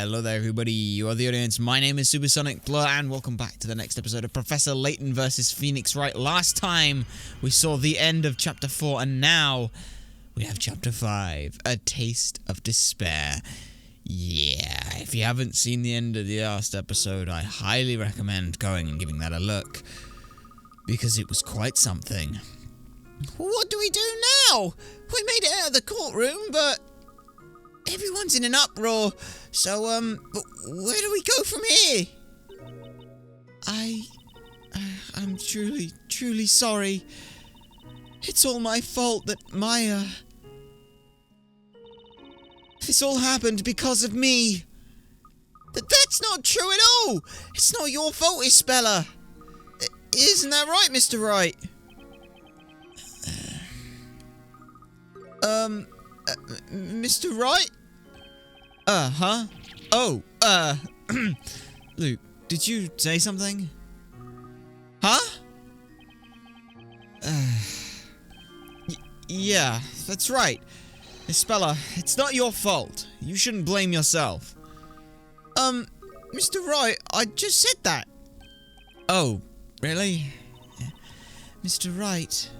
Hello there, everybody. You are the audience. My name is Supersonic Blur, and welcome back to the next episode of Professor Layton versus Phoenix Wright. Last time, we saw the end of Chapter 4, and now we have Chapter 5, A Taste of Despair. Yeah, if you haven't seen the end of the last episode, I highly recommend going and giving that a look, because it was quite something. What do we do now? We made it out of the courtroom, but everyone's in an uproar, so, where do we go from here? I'm truly sorry. It's all my fault that this all happened because of me. That's not true at all. It's not your fault, Isabella. Isn't that right, Mr. Wright? Mr. Wright? Huh? Oh, Luke, did you say something? Huh? Yeah, that's right. Isabella, it's not your fault. You shouldn't blame yourself. Mr. Wright, I just said that. Oh, really? Mr. Wright.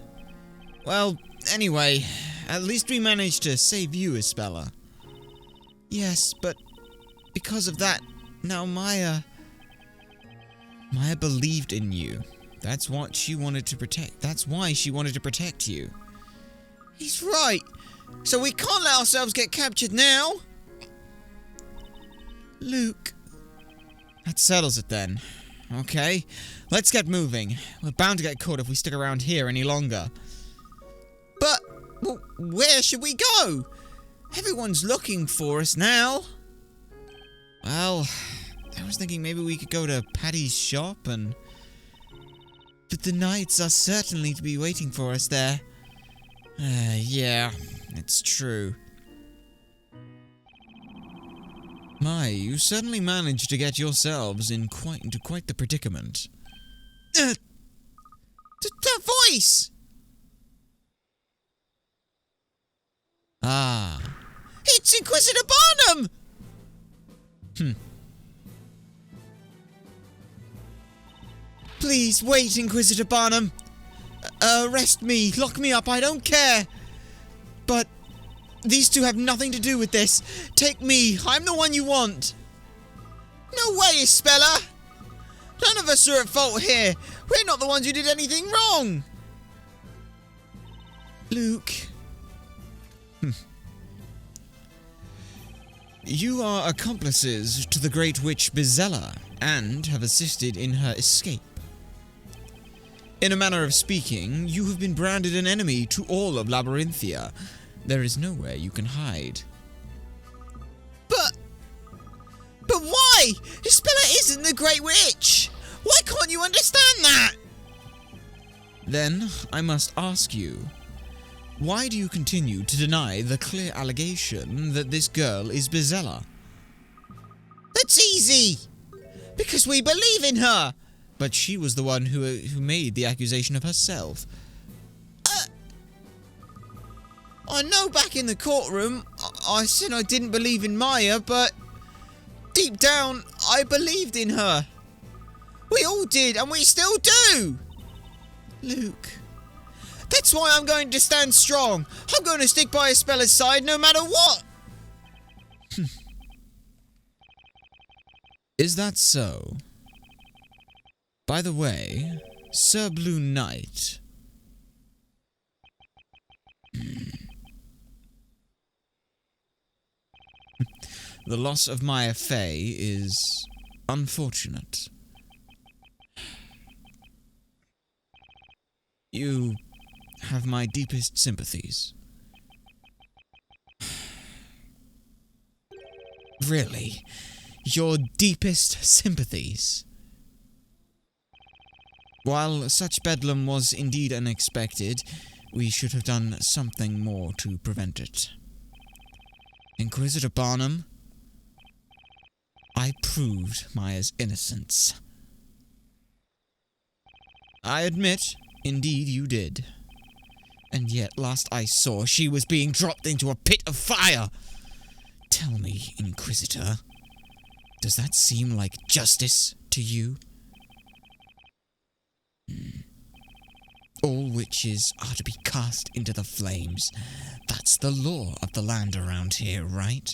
Well, anyway, at least we managed to save you, Isabella. Yes, but because of that, now Maya believed in you. That's what she wanted to protect. That's why she wanted to protect you. He's right. So we can't let ourselves get captured now. Luke. That settles it then. Okay, let's get moving. We're bound to get caught if we stick around here any longer. But, well, where should we go? Everyone's looking for us now. Well, I was thinking maybe we could go to Patty's shop and... But the knights are certainly to be waiting for us there. Yeah, it's true. My, you certainly managed to get yourselves into quite the predicament. That voice! Ah. It's Inquisitor Barnum! Please, wait, Inquisitor Barnum. Arrest me, lock me up, I don't care. But these two have nothing to do with this. Take me, I'm the one you want. No way, Isabella. None of us are at fault here. We're not the ones who did anything wrong. Luke. You are accomplices to the Great Witch Bizella, and have assisted in her escape. In a manner of speaking, you have been branded an enemy to all of Labyrinthia. There is nowhere you can hide. But why? Isabella isn't the Great Witch! Why can't you understand that? Then, I must ask you, why do you continue to deny the clear allegation that this girl is Bizella? That's easy! Because we believe in her! But she was the one who made the accusation of herself. I know back in the courtroom, I said I didn't believe in Maya, but deep down, I believed in her. We all did, and we still do! Luke... That's why I'm going to stand strong. I'm going to stick by Isabella's side no matter what. Is that so? By the way, Sir Blue Knight. The loss of Maya Fey is unfortunate. You have my deepest sympathies. Really? Your deepest sympathies? While such bedlam was indeed unexpected, we should have done something more to prevent it. Inquisitor Barnum, I proved Maya's innocence. I admit, indeed you did. And yet, last I saw, she was being dropped into a pit of fire. Tell me, Inquisitor, Does that seem like justice to you? All witches are to be cast into the flames. That's the law of the land around here, right?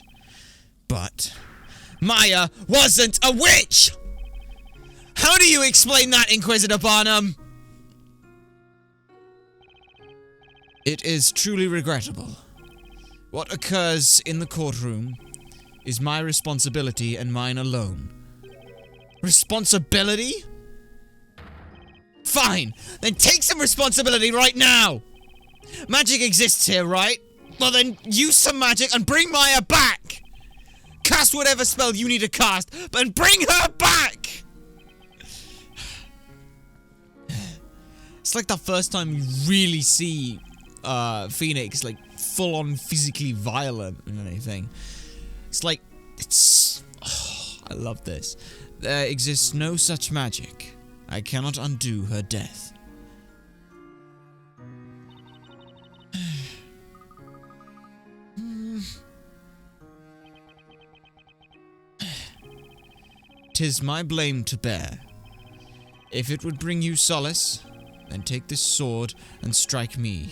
But Maya wasn't a witch! How do you explain that, Inquisitor Barnum? It is truly regrettable. What occurs in the courtroom is my responsibility and mine alone. Responsibility? Fine, then take some responsibility right now! Magic exists here, right? Well then, use some magic and bring Maya back! Cast whatever spell you need to cast, but bring her back! It's like the first time you really see Phoenix, like, full-on physically violent and anything. It's like, I love this. There exists no such magic. I cannot undo her death. "'Tis my blame to bear. If it would bring you solace, then take this sword and strike me."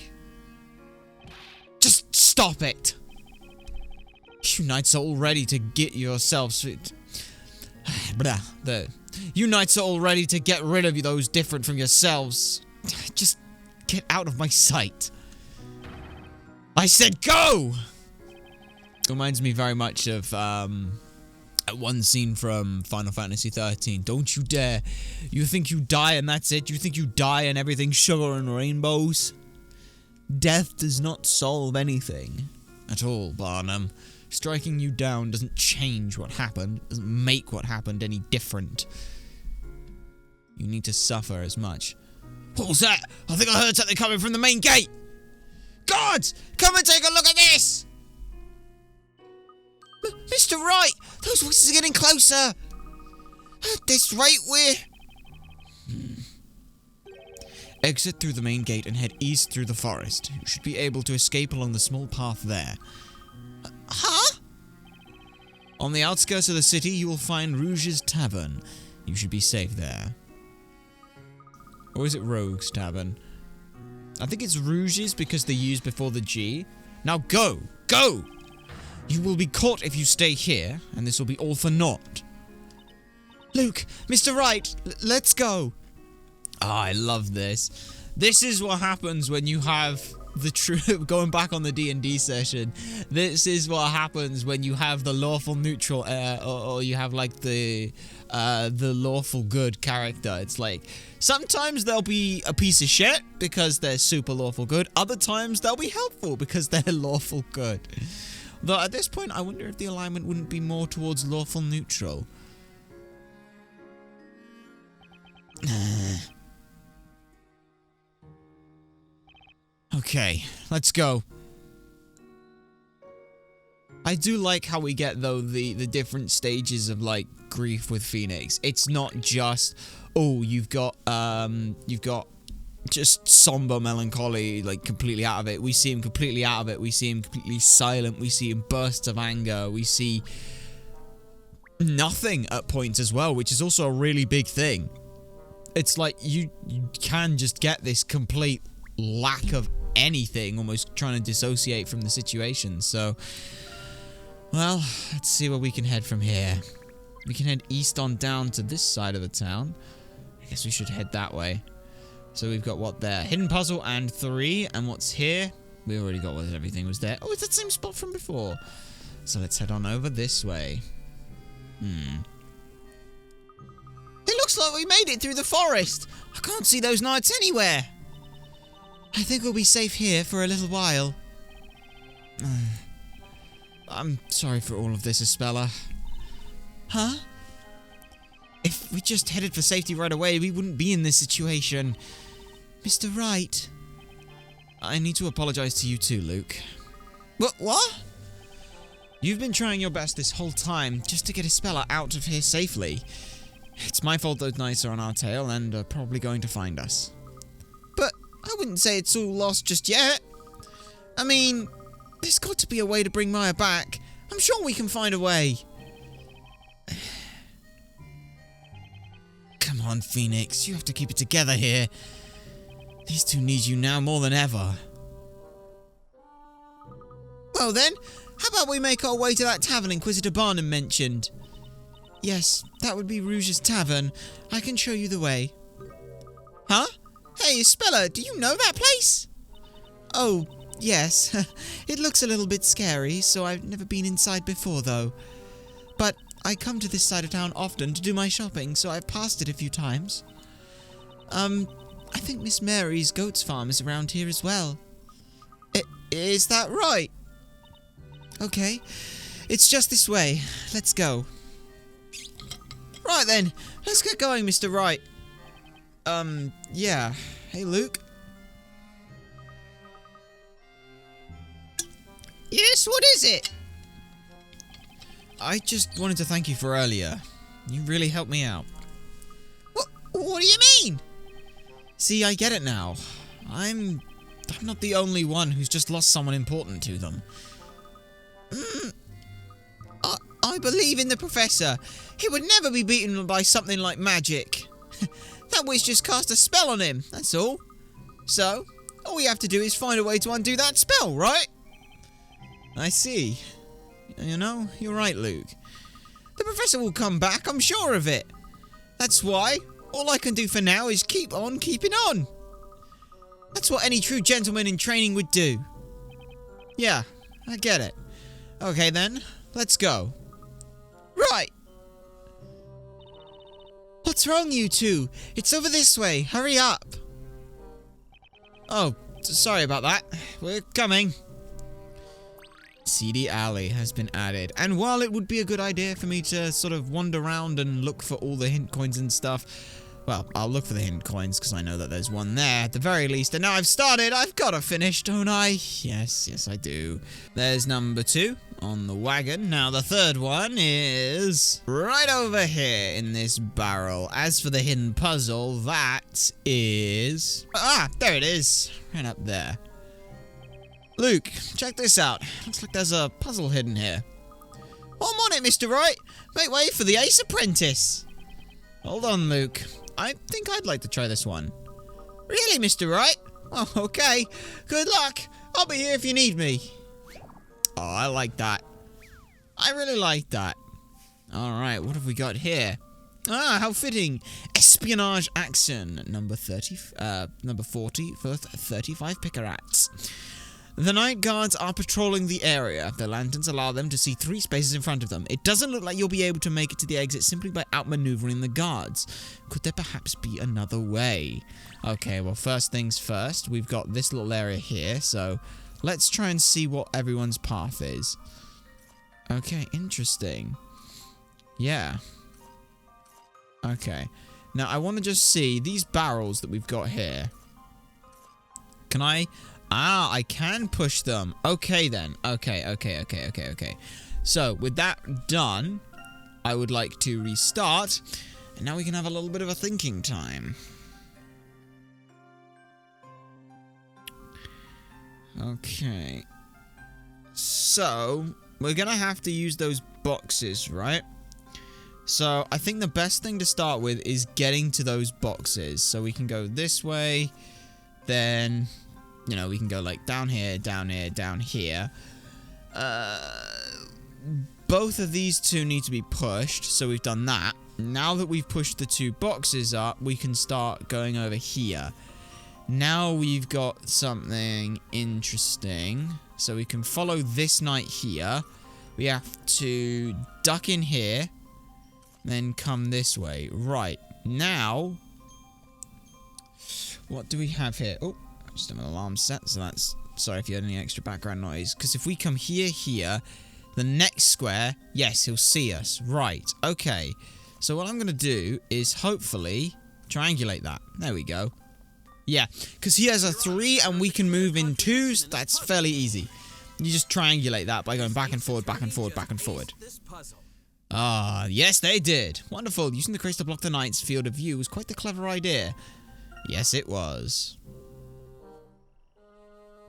Just stop it! You knights are all ready to get yourselves... You knights are all ready to get rid of those different from yourselves. Just get out of my sight. I said go! Reminds me very much of one scene from Final Fantasy 13. Don't you dare. You think you die and that's it? You think you die and everything's sugar and rainbows? Death does not solve anything at all, Barnum. Striking you down doesn't change what happened, doesn't make what happened any different. You need to suffer as much. What was that? I think I heard something coming from the main gate! Guards! Come and take a look at this! Mr. Wright! Those voices are getting closer! At this rate, we're... Exit through the main gate and head east through the forest. You should be able to escape along the small path there. Huh? On the outskirts of the city, you will find Rouge's Tavern. You should be safe there. Or is it Rogue's Tavern? I think it's Rouge's because they use before the G. Now go! Go! You will be caught if you stay here, and this will be all for naught. Luke! Mr. Wright! Let's go! Ah, I love this. This is what happens when you have the true... Going back on the D&D session, this is what happens when you have the lawful neutral, or you have, like, the lawful good character. It's like, sometimes they'll be a piece of shit because they're super lawful good. Other times they'll be helpful because they're lawful good. Though at this point, I wonder if the alignment wouldn't be more towards lawful neutral. Okay, let's go. I do like how we get, though, the different stages of, like, grief with Phoenix. It's not just, oh, you've got just somber melancholy, like, completely out of it. We see him completely out of it. We see him completely silent. We see him bursts of anger. We see nothing at points as well, which is also a really big thing. It's like you can just get this complete lack of anything, almost trying to dissociate from the situation. So, well, let's see where we can head from here. We can head east on down to this side of the town. I guess we should head that way. So we've got what there? Hidden puzzle and 3. And what's here? We already got what everything was there. Oh, it's that same spot from before. So let's head on over this way. It looks like we made it through the forest. I can't see those knights anywhere. I think we'll be safe here for a little while. I'm sorry for all of this, Espella. Huh? If we just headed for safety right away, we wouldn't be in this situation. Mr. Wright. I need to apologize to you too, Luke. What? You've been trying your best this whole time just to get Espella out of here safely. It's my fault those knights are on our tail and are probably going to find us. But I wouldn't say it's all lost just yet. I mean, there's got to be a way to bring Maya back. I'm sure we can find a way. Come on, Phoenix. You have to keep it together here. These two need you now more than ever. Well then, how about we make our way to that tavern Inquisitor Barnum mentioned? Yes, that would be Rouge's Tavern. I can show you the way. Huh? Hey, Speller, do you know that place? Oh, yes. It looks a little bit scary, so I've never been inside before, though. But I come to this side of town often to do my shopping, so I've passed it a few times. I think Miss Mary's goat's farm is around here as well. Is that right? Okay, it's just this way. Let's go. Right then, let's get going, Mr. Wright. Yeah. Hey, Luke? Yes, what is it? I just wanted to thank you for earlier. You really helped me out. What do you mean? See, I get it now. I'm not the only one who's just lost someone important to them. I believe in the Professor. He would never be beaten by something like magic. That witch just cast a spell on him, that's all. So, all we have to do is find a way to undo that spell, right? I see. You know, you're right, Luke. The Professor will come back, I'm sure of it. That's why all I can do for now is keep on keeping on. That's what any true gentleman in training would do. Yeah, I get it. Okay then, let's go. Right! What's wrong, you two? It's over this way. Hurry up. Oh, sorry about that. We're coming. Seedy Alley has been added. And while it would be a good idea for me to sort of wander around and look for all the hint coins and stuff, well, I'll look for the hint coins because I know that there's one there at the very least. And now I've started, I've got to finish, don't I? Yes, I do. There's number 2 on the wagon. Now the third one is right over here in this barrel. As for the hidden puzzle, that is... Ah, there it is. Right up there. Luke, check this out. Looks like there's a puzzle hidden here. I'm on it, Mr. Wright. Make way for the Ace Apprentice. Hold on, Luke. I think I'd like to try this one. Really, Mr. Wright? Oh, okay. Good luck. I'll be here if you need me. Oh, I like that. I really like that. Alright, what have we got here? Ah, how fitting. Espionage action. Number 40 for 35 Pickerats. The night guards are patrolling the area. Their lanterns allow them to see 3 spaces in front of them. It doesn't look like you'll be able to make it to the exit simply by outmaneuvering the guards. Could there perhaps be another way? Okay, well, first things first. We've got this little area here, so let's try and see what everyone's path is. Okay, interesting. Yeah. Okay. Now, I want to just see these barrels that we've got here. Can I... Ah, I can push them. Okay, then. Okay. So, with that done, I would like to restart. And now we can have a little bit of a thinking time. Okay. So, we're going to have to use those boxes, right? So, I think the best thing to start with is getting to those boxes. So, we can go this way, then... You know, we can go like down here, down here, down here. Both of these two need to be pushed, so we've done that. Now that we've pushed the 2 boxes up, we can start going over here. Now we've got something interesting. So we can follow this knight here. We have to duck in here, then come this way. Right, now, what do we have here? Oh. Just an alarm set, so that's... Sorry if you had any extra background noise. Because if we come here, the next square, yes, he'll see us. Right, okay. So what I'm going to do is hopefully triangulate that. There we go. Yeah, because he has a 3 and we can move in 2, so that's fairly easy. You just triangulate that by going back and forward, back and forward, back and forward. Ah, yes, they did. Wonderful. Using the crates to block the knight's field of view was quite the clever idea. Yes, it was.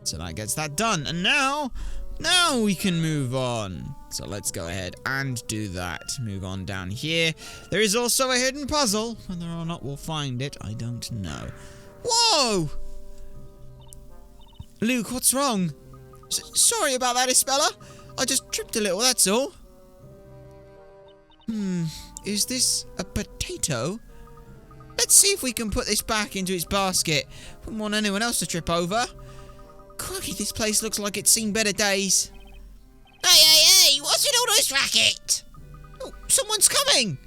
So that gets that done. And now, Now we can move on. So let's go ahead and do that. Move on down here. There is also a hidden puzzle. Whether or not we'll find it, I don't know. Whoa! Luke, what's wrong? Sorry about that, Isabella. I just tripped a little, that's all. Is this a potato? Let's see if we can put this back into its basket. Wouldn't want anyone else to trip over. Crikey, this place looks like it's seen better days. Hey, what's in all this racket? Oh, someone's coming.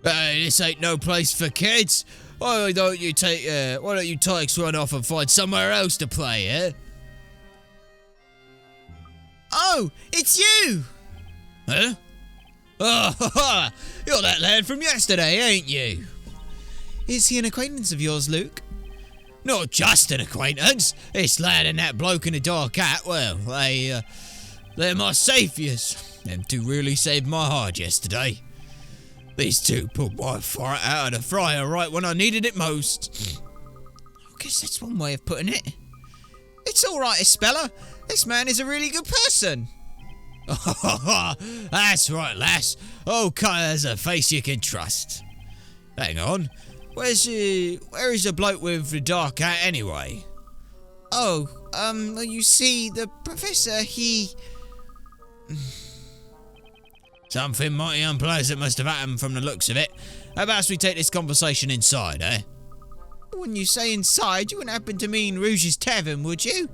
Hey, this ain't no place for kids. Why don't you take one off and find somewhere else to play, eh? Oh, it's you! Huh? Oh, you're that lad from yesterday, ain't you? Is he an acquaintance of yours, Luke? Not just an acquaintance. This lad and that bloke in the dark hat, well, they're my saviours. Them two really saved my hide yesterday. These two pulled my fire out of the fryer right when I needed it most. I guess that's one way of putting it. It's all right, Isabella. This man is a really good person. That's right, lass. Okay, there's a face you can trust. Hang on. Where is the bloke with the dark hat anyway? Oh, you see, the professor, he... Something mighty unpleasant must have happened from the looks of it. How about we take this conversation inside, eh? When you say inside, you wouldn't happen to mean Rouge's Tavern, would you?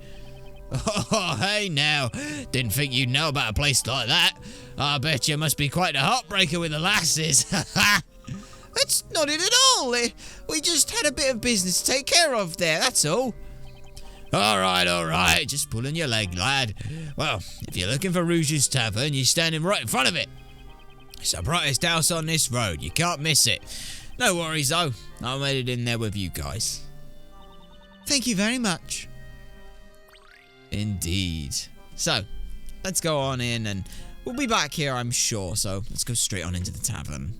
Oh, hey now. Didn't think you'd know about a place like that. I bet you must be quite a heartbreaker with the lasses. That's not it at all. We just had a bit of business to take care of there, that's all. All right. Just pulling your leg, lad. Well, if you're looking for Rouge's Tavern, you're standing right in front of it. It's the brightest house on this road. You can't miss it. No worries, though. I'll make it in there with you guys. Thank you very much. Indeed. So, let's go on in and we'll be back here, I'm sure. So, let's go straight on into the tavern.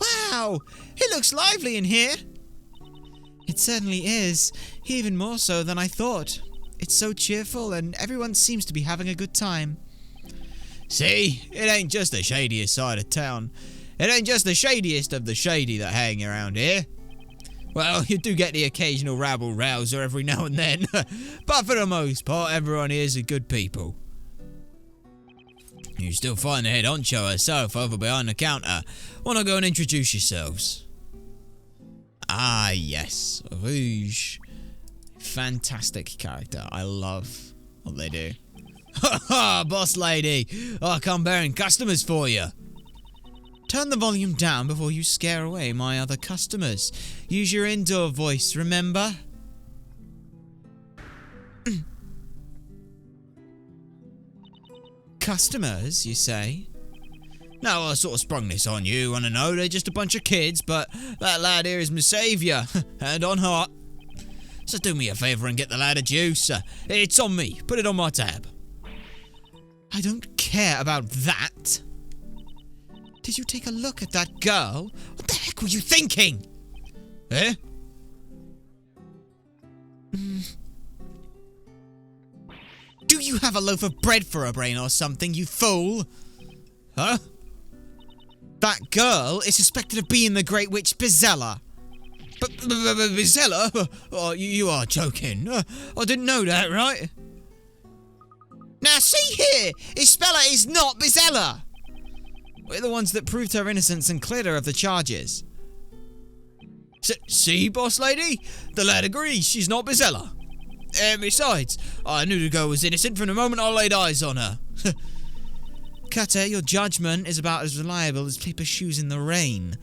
Wow! It looks lively in here. It certainly is. Even more so than I thought. It's so cheerful and everyone seems to be having a good time. See? It ain't just the shadiest side of town. It ain't just the shadiest of the shady that hang around here. Well, you do get the occasional rabble-rouser every now and then, but for the most part, everyone here's good people. You still find the head honcho herself over behind the counter. Wanna go and introduce yourselves? Ah, yes, Rouge. Fantastic character. I love what they do. Ha ha, boss lady! I come bearing customers for you. Turn the volume down before you scare away my other customers. Use your indoor voice, remember? Customers, you say? No, I sort of sprung this on you, wanna know, they're just a bunch of kids, but that lad here is my saviour, hand on heart. So do me a favour and get the lad a juice. It's on me, put it on my tab. I don't care about that. Did you take a look at that girl? What the heck were you thinking? Eh? Do you have a loaf of bread for a brain or something, you fool? Huh? That girl is suspected of being the Great Witch Bizella. Bizella? Oh, you are joking. I didn't know that, right? Now see here, Isabella is not Bizella. We're the ones that proved her innocence and cleared her of the charges. See, boss lady? The lad agrees she's not Bizella. And besides, I knew the girl was innocent from the moment I laid eyes on her. Cutter, your judgment is about as reliable as paper shoes in the rain.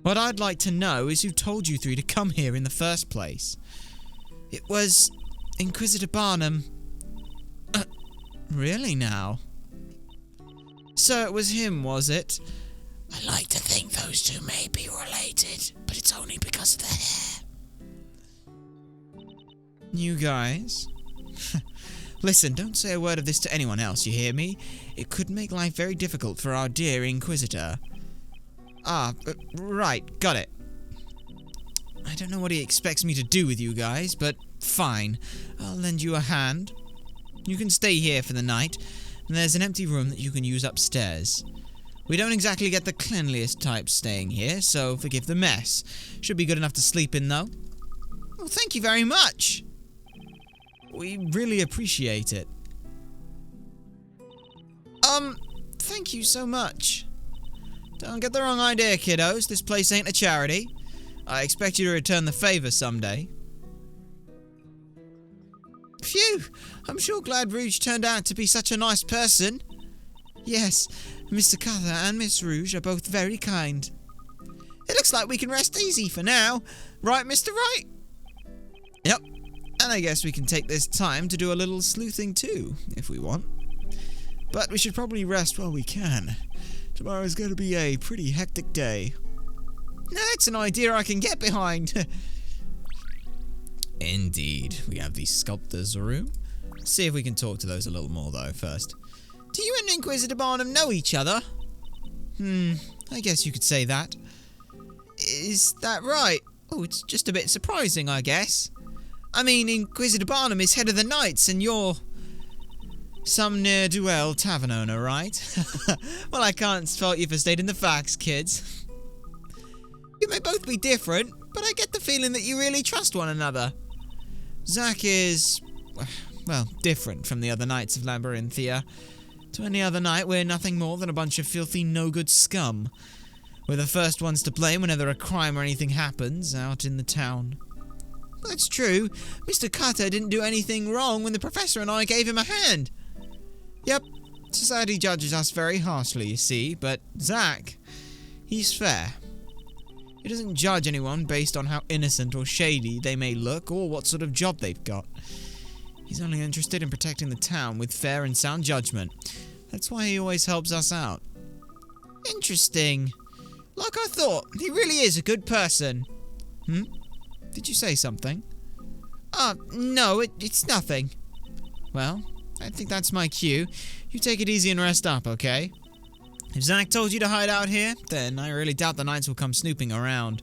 What I'd like to know is who told you three to come here in the first place. It was Inquisitor Barnum. Really now? So it was him, was it? I like to think those two may be related, but it's only because of the hair. You guys? Listen, don't say a word of this to anyone else, you hear me? It could make life very difficult for our dear Inquisitor. Ah, right, got it. I don't know what he expects me to do with you guys, but fine. I'll lend you a hand. You can stay here for the night, and there's an empty room that you can use upstairs. We don't exactly get the cleanliest types staying here, so forgive the mess. Should be good enough to sleep in, though. Well, thank you very much. We really appreciate it. Thank you so much. Don't get the wrong idea, kiddos. This place ain't a charity. I expect you to return the favor someday. Phew! I'm sure glad Rouge turned out to be such a nice person. Yes, Mr. Cutter and Miss Rouge are both very kind. It looks like we can rest easy for now. Right, Mr. Wright? Yep. And I guess we can take this time to do a little sleuthing too, if we want. But we should probably rest while we can. Tomorrow's going to be a pretty hectic day. That's an idea I can get behind. Indeed. We have the sculptor's room. Let's see if we can talk to those a little more, though, first. Do you and Inquisitor Barnum know each other? I guess you could say that. Is that right? Oh, it's just a bit surprising, I guess. I mean, Inquisitor Barnum is head of the Knights, and you're some ne'er-do-well tavern owner, right? Well, I can't fault you for stating the facts, kids. You may both be different, but I get the feeling that you really trust one another. Zack is, well, different from the other Knights of Labyrinthia. To any other knight, we're nothing more than a bunch of filthy, no-good scum. We're the first ones to blame whenever a crime or anything happens out in the town. That's true. Mr. Cutter didn't do anything wrong when the Professor and I gave him a hand. Yep, society judges us very harshly, you see, but Zack, he's fair. He doesn't judge anyone based on how innocent or shady they may look or what sort of job they've got. He's only interested in protecting the town with fair and sound judgment. That's why he always helps us out. Interesting. Like I thought, he really is a good person. Did you say something? No, it's nothing. Well, I think that's my cue. You take it easy and rest up, okay? If Zack told you to hide out here, then I really doubt the Knights will come snooping around.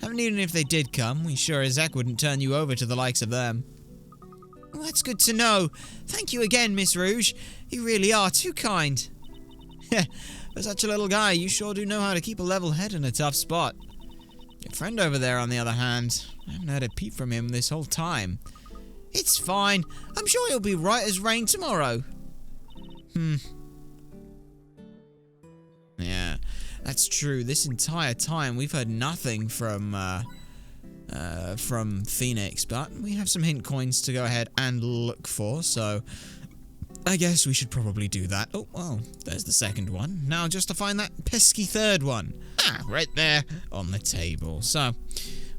And even if they did come, we sure as heck wouldn't turn you over to the likes of them. Well, that's good to know. Thank you again, Miss Rouge. You really are too kind. For such a little guy, you sure do know how to keep a level head in a tough spot. Your friend over there, on the other hand, I haven't heard a peep from him this whole time. It's fine. I'm sure he'll be right as rain tomorrow. Yeah, that's true. This entire time, we've heard nothing from Phoenix, but we have some hint coins to go ahead and look for, so I guess we should probably do that. Oh, well, there's the second one. Now just to find that pesky third one. Right there on the table. So,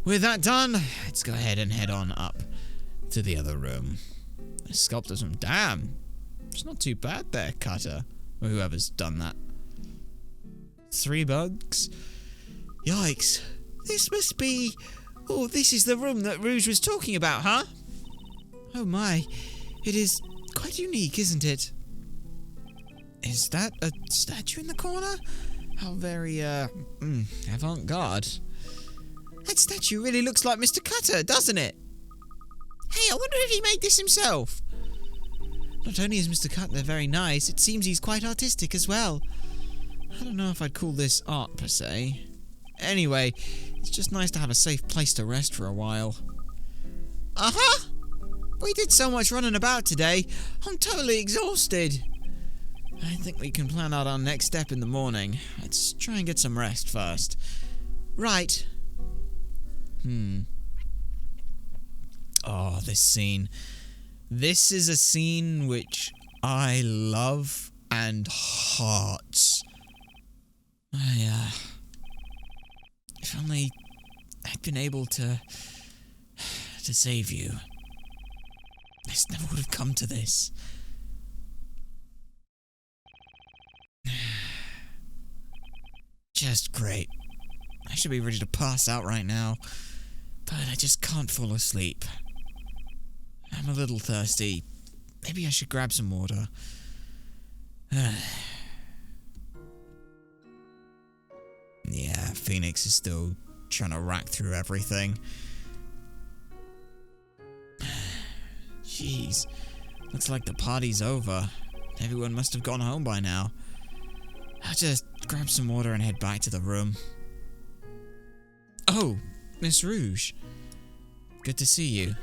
with that done, let's go ahead and head on up to the other room. The sculptor's room. Damn, it's not too bad there, Cutter, or whoever's done that. 3 bugs? Yikes. This must be... Oh, this is the room that Rouge was talking about, huh? Oh my, it is quite unique, isn't it? Is that a statue in the corner? How very, avant-garde. That statue really looks like Mr. Cutter, doesn't it? Hey, I wonder if he made this himself. Not only is Mr. Cutter very nice, it seems he's quite artistic as well. I don't know if I'd call this art, per se. Anyway, it's just nice to have a safe place to rest for a while. We did so much running about today. I'm totally exhausted. I think we can plan out our next step in the morning. Let's try and get some rest first. Right. Oh, this scene. This is a scene which I love and hearts. If only I'd been able to save you. This never would have come to this. Just great. I should be ready to pass out right now, but I just can't fall asleep. I'm a little thirsty. Maybe I should grab some water. Yeah, Phoenix is still trying to rack through everything. Jeez. Looks like the party's over. Everyone must have gone home by now. I'll just grab some water and head back to the room. Oh, Miss Rouge. Good to see you.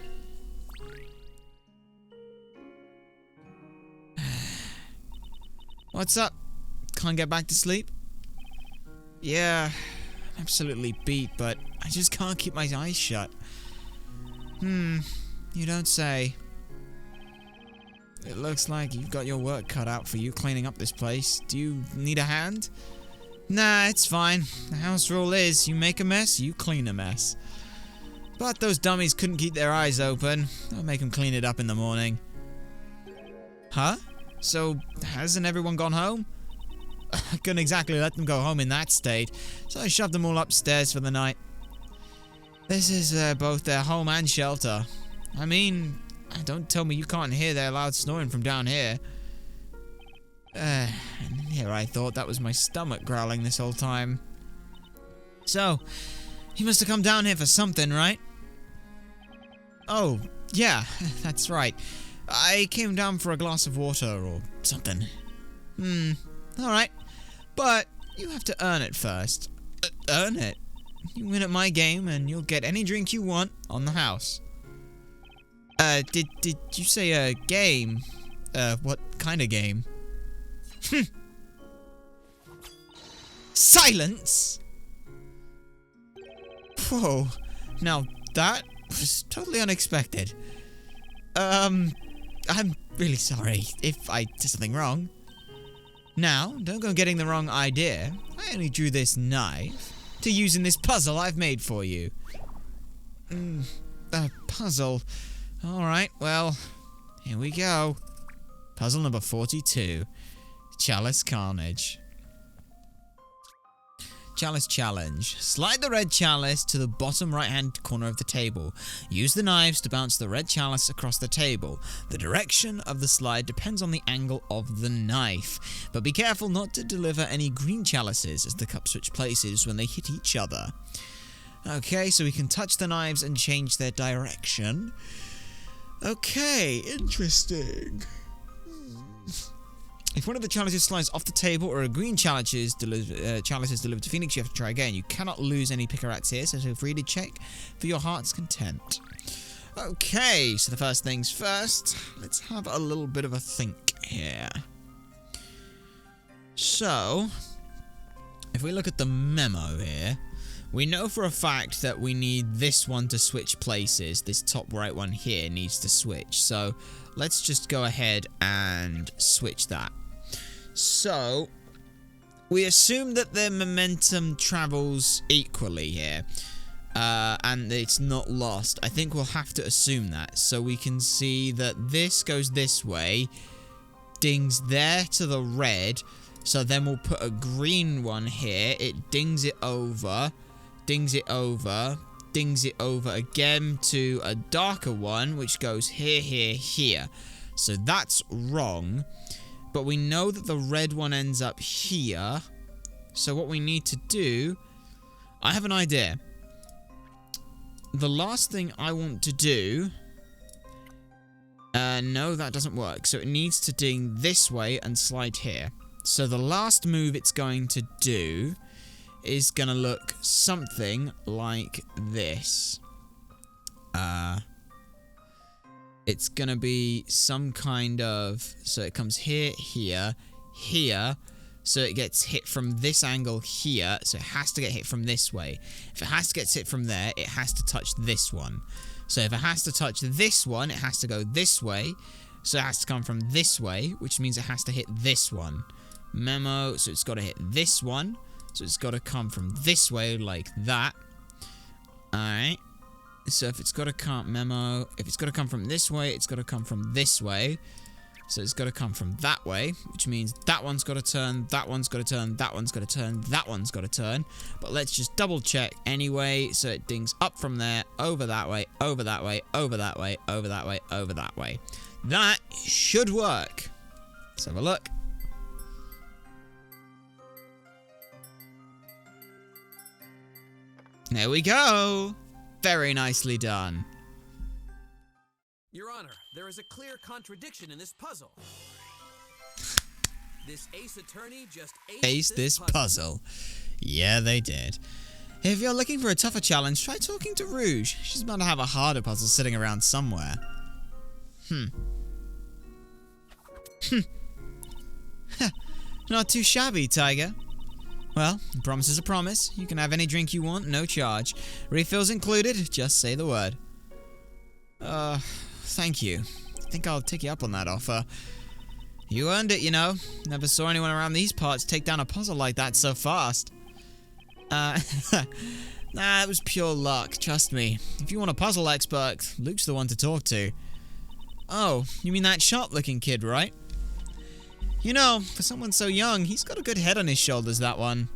What's up? Can't get back to sleep? Yeah, I'm absolutely beat, but I just can't keep my eyes shut. You don't say. It looks like you've got your work cut out for you cleaning up this place. Do you need a hand? Nah, it's fine. The house rule is, you make a mess, you clean a mess. But those dummies couldn't keep their eyes open. I'll make them clean it up in the morning. Huh? So, hasn't everyone gone home? I couldn't exactly let them go home in that state, so I shoved them all upstairs for the night. This is both their home and shelter. I mean, don't tell me you can't hear their loud snoring from down here. And here I thought that was my stomach growling this whole time. So, you must have come down here for something, right? Oh, yeah, that's right. I came down for a glass of water or something. Alright. But you have to earn it first. Earn it? You win at my game and you'll get any drink you want on the house. Did you say a game? What kind of game? Silence! Whoa. Now, that was totally unexpected. I'm really sorry if I did something wrong. Now, don't go getting the wrong idea. I only drew this knife to use in this puzzle I've made for you. A puzzle. Alright, well, here we go. Puzzle number 42. Chalice Carnage. Chalice Challenge. Slide the red chalice to the bottom right-hand corner of the table. Use the knives to bounce the red chalice across the table. The direction of the slide depends on the angle of the knife. But be careful not to deliver any green chalices as the cups switch places when they hit each other. Okay, so we can touch the knives and change their direction. Okay, interesting. If one of the chalices slides off the table or a green chalice is delivered to Phoenix, you have to try again. You cannot lose any picker-rats here, so feel free to check for your heart's content. Okay, so the first things first, let's have a little bit of a think here. So, if we look at the memo here, we know for a fact that we need this one to switch places. This top right one here needs to switch. So, let's just go ahead and switch that. So, we assume that the momentum travels equally here. And it's not lost. I think we'll have to assume that. So we can see that this goes this way. Dings there to the red. So then we'll put a green one here. It dings it over. Dings it over. Dings it over again to a darker one, which goes here, here, here. So that's wrong. But we know that the red one ends up here. So what we need to do... I have an idea. The last thing I want to do... no, that doesn't work. So it needs to ding this way and slide here. So the last move it's going to do is going to look something like this. It's going to be some kind of... So it comes here, here, here. So it gets hit from this angle here. So it has to get hit from this way. If it has to get hit from there, it has to touch this one. So if it has to touch this one, it has to go this way. So it has to come from this way, which means it has to hit this one. Memo, so it's got to hit this one. So it's got to come from this way like that. Alright. So if it's got to come, memo, if it's got to come from this way, it's got to come from this way. So it's got to come from that way, which means that one's got to turn, that one's got to turn, that one's got to turn, that one's got to turn. But let's just double check anyway. So it dings up from there, over that way, over that way, over that way, over that way, over that way. That should work. Let's have a look. There we go. Very nicely done. Your Honor, there is a clear contradiction in this puzzle. This ace attorney just aced This puzzle. Yeah, they did. If you're looking for a tougher challenge, try talking to Rouge. She's bound to have a harder puzzle sitting around somewhere. Not too shabby, Tiger. Well, a promise is a promise. You can have any drink you want, no charge. Refills included, just say the word. Thank you. I think I'll take you up on that offer. You earned it, you know. Never saw anyone around these parts take down a puzzle like that so fast. Nah, it was pure luck, trust me. If you want a puzzle expert, Luke's the one to talk to. Oh, you mean that sharp-looking kid, right? You know, for someone so young, he's got a good head on his shoulders, that one.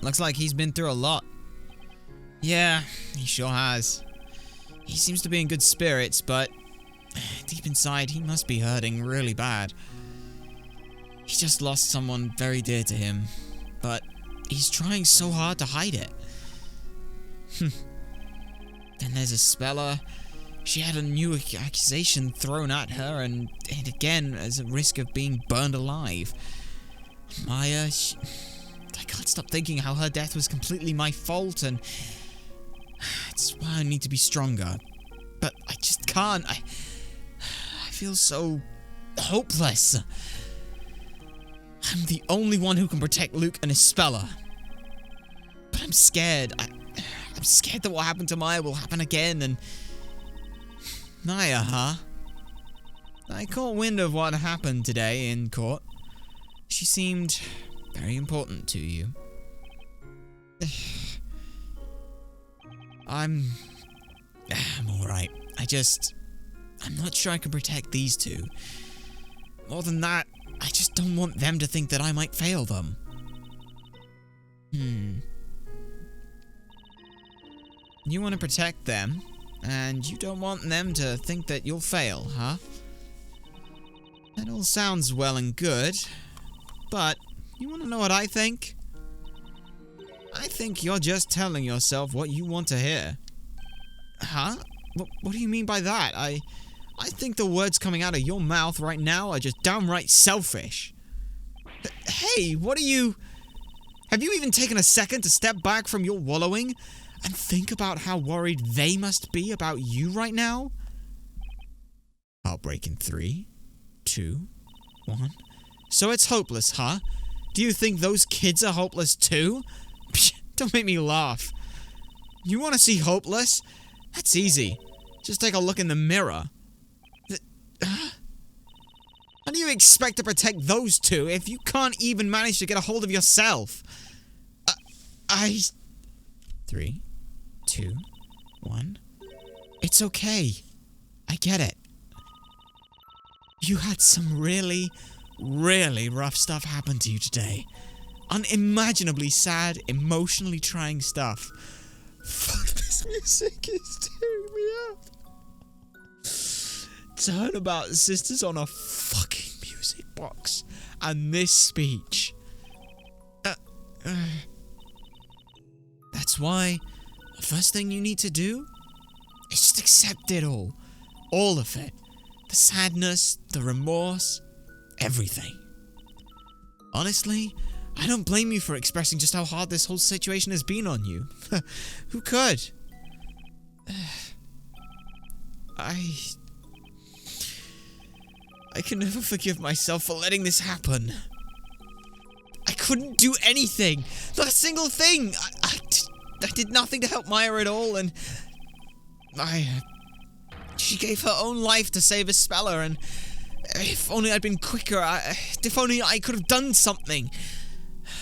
Looks like he's been through a lot. Yeah, he sure has. He seems to be in good spirits, but deep inside, he must be hurting really bad. He just lost someone very dear to him, but he's trying so hard to hide it. Then there's Isabella. She had a new accusation thrown at her, and again, as a risk of being burned alive. Maya, I can't stop thinking how her death was completely my fault, and it's why I need to be stronger. But I just can't. I feel so hopeless. I'm the only one who can protect Luke and Isabella. But I'm scared. I'm scared that what happened to Maya will happen again, and Maya, huh? I caught wind of what happened today in court. She seemed very important to you. I'm alright. I'm not sure I can protect these two. More than that, I just don't want them to think that I might fail them. You want to protect them, and you don't want them to think that you'll fail, huh? That all sounds well and good, but you want to know what I think? I think you're just telling yourself what you want to hear. Huh? What do you mean by that? I think the words coming out of your mouth right now are just downright selfish. Hey, what are you... Have you even taken a second to step back from your wallowing and think about how worried they must be about you right now? Heartbreak in 3, 2, 1. So it's hopeless, huh? Do you think those kids are hopeless too? Psh, don't make me laugh. You want to see hopeless? That's easy. Just take a look in the mirror. How do you expect to protect those two if you can't even manage to get a hold of yourself? 3, 2, 1. It's okay. I get it. You had some really, really rough stuff happen to you today. Unimaginably sad, emotionally trying stuff. Fuck, this music is tearing me up. Turnabout Sisters on a fucking music box. And this speech. That's why the first thing you need to do is just accept it all. All of it. The sadness, the remorse, everything. Honestly, I don't blame you for expressing just how hard this whole situation has been on you. Who could? I can never forgive myself for letting this happen. I couldn't do anything. Not a single thing. I did nothing to help Maya at all, and she gave her own life to save Isabella, and if only I'd been quicker, if only I could have done something,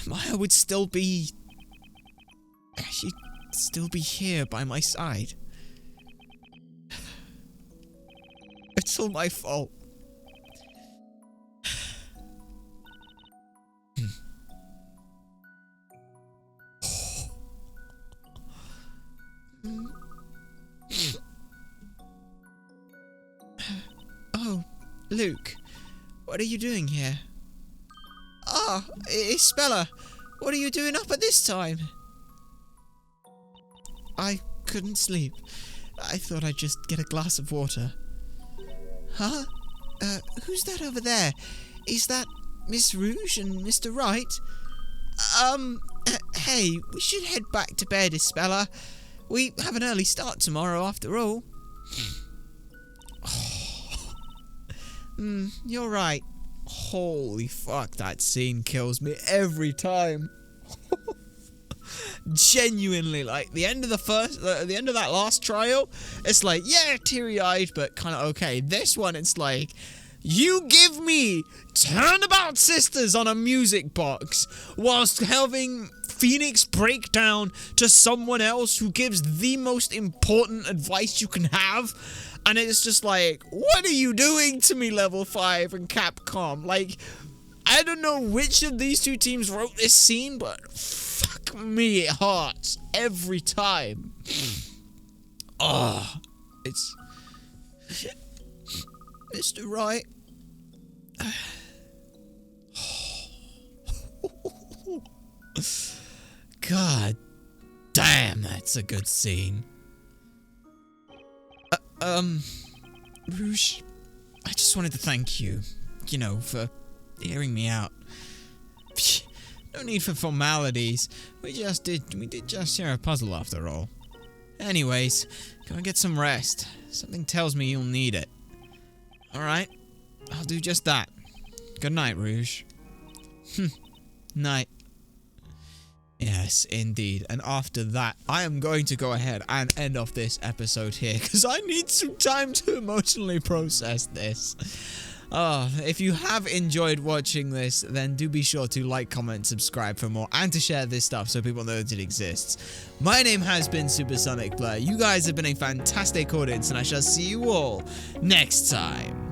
Maya would still be... She'd still be here by my side. It's all my fault. Oh, Luke, what are you doing here? Ah, Isabella, what are you doing up at this time? I couldn't sleep. I thought I'd just get a glass of water. Huh? Who's that over there? Is that Miss Rouge and Mr. Wright? Hey, we should head back to bed, Isabella. We have an early start tomorrow, after all. You're right. Holy fuck, that scene kills me every time. Genuinely, like, the end of that last trial, it's like, yeah, teary-eyed, but kind of okay. This one, it's like, you give me Turnabout Sisters on a music box whilst having Phoenix break down to someone else who gives the most important advice you can have. And it's just like, what are you doing to me, Level 5 and Capcom? Like, I don't know which of these two teams wrote this scene, but fuck me, it hurts every time. Oh, it's... Mr. Wright. God damn, that's a good scene. Rouge, I just wanted to thank you, for hearing me out. No need for formalities. We did just share a puzzle after all. Anyways, go and get some rest. Something tells me you'll need it. Alright, I'll do just that. Good night, Rouge. Night. Yes, indeed. And after that, I am going to go ahead and end off this episode here, because I need some time to emotionally process this. If you have enjoyed watching this, then do be sure to like, comment, subscribe for more, and to share this stuff so people know that it exists. My name has been Supersonic Blur. You guys have been a fantastic audience, and I shall see you all next time.